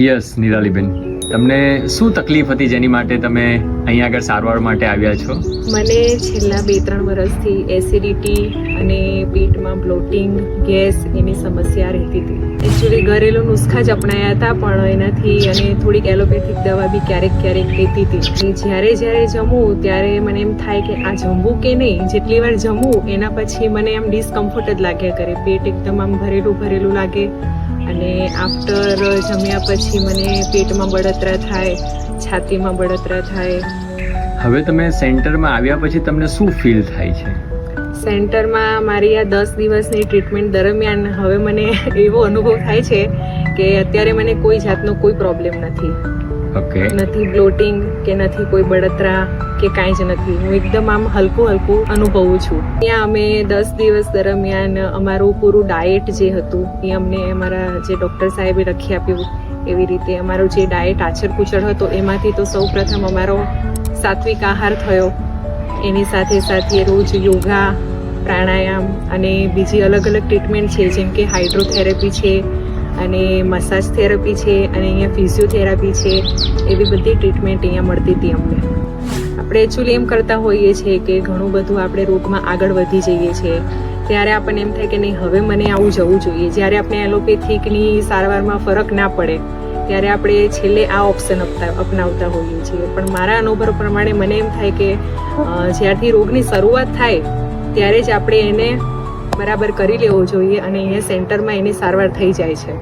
Yes નિરાલીબેન, તમને શું તકલીફ હતી જેની માટે તમે અહીંયા આગળ સારવાર માટે આવ્યા છો? મને છેલ્લા 2-3 વર્ષથી એસિડિટી અને પેટમાં બ્લોટિંગ, ગેસ એની સમસ્યા રહેતી હતી. એકચ્યુઅલી ઘરેલું નુસ્ખા જ અપનાયા હતા, પણ એનાથી અને થોડીક એલોપેથિક દવા બી ક્યારેક લેતી હતી. જ્યારે જમું ત્યારે મને એમ થાય કે આ જમવું કે નહીં. જેટલી વાર જમું એના પછી મને એમ ડિસ્કમ્ફર્ટ જ લાગ્યા કરે. પેટ એકદમ આમ ભરેલું લાગે અને આફ્ટર જમ્યા પછી મને પેટમાં બળતરા થાય, છાતીમાં બળતરા થાય. હવે તમે સેન્ટરમાં આવ્યા પછી તમને શું ફીલ થાય છે? સેન્ટરમાં મારી આ 10 દિવસની ટ્રીટમેન્ટ દરમિયાન હવે મને એવો અનુભવ થાય છે કે અત્યારે મને કોઈ જાતનો કોઈ પ્રોબ્લેમ નથી. ઓકે. નથી બ્લોટિંગ કે નથી કોઈ બળતરા કે કાંઈ જ નથી. હું એકદમ આમ હલકું અનુભવું છું. ત્યાં અમે 10 દિવસ દરમિયાન અમારું પૂરું ડાયટ જે હતું એ અમને અમારા જે ડૉક્ટર સાહેબે લખી આપ્યું એવી રીતે અમારો જે ડાયટ આચર-કુચર હતો એમાંથી તો સૌ પ્રથમ અમારો સાત્વિક આહાર થયો. એની સાથે રોજ યોગા, પ્રાણાયામ અને બીજી અલગ ટ્રીટમેન્ટ છે, જેમ કે હાઇડ્રોથેરાપી છે અને મસાજ થેરાપી છે અને અહીંયા ફિઝિયોથેરાપી છે. એવી બધી ટ્રીટમેન્ટ અહીંયા મળતી હતી અમને. આપણે એકચ્યુઅલી એમ કરતા હોઈએ છીએ કે ઘણું બધું આપણે રોગમાં આગળ વધી જઈએ છીએ, ત્યારે આપણને એમ થાય કે નહીં હવે મને આવું જવું જોઈએ. જ્યારે આપણે એલોપેથિકની સારવારમાં ફરક ના પડે ત્યારે આપણે છેલ્લે આ ઓપ્શન અપનાવતા હોઈએ છીએ. પણ મારા અનુભવ પ્રમાણે મને એમ થાય કે જ્યારથી રોગની શરૂઆત થાય ત્યારે જ આપણે એને બરાબર કરી લેવો જોઈએ અને અહીંયા સેન્ટરમાં એની સારવાર થઈ જાય છે.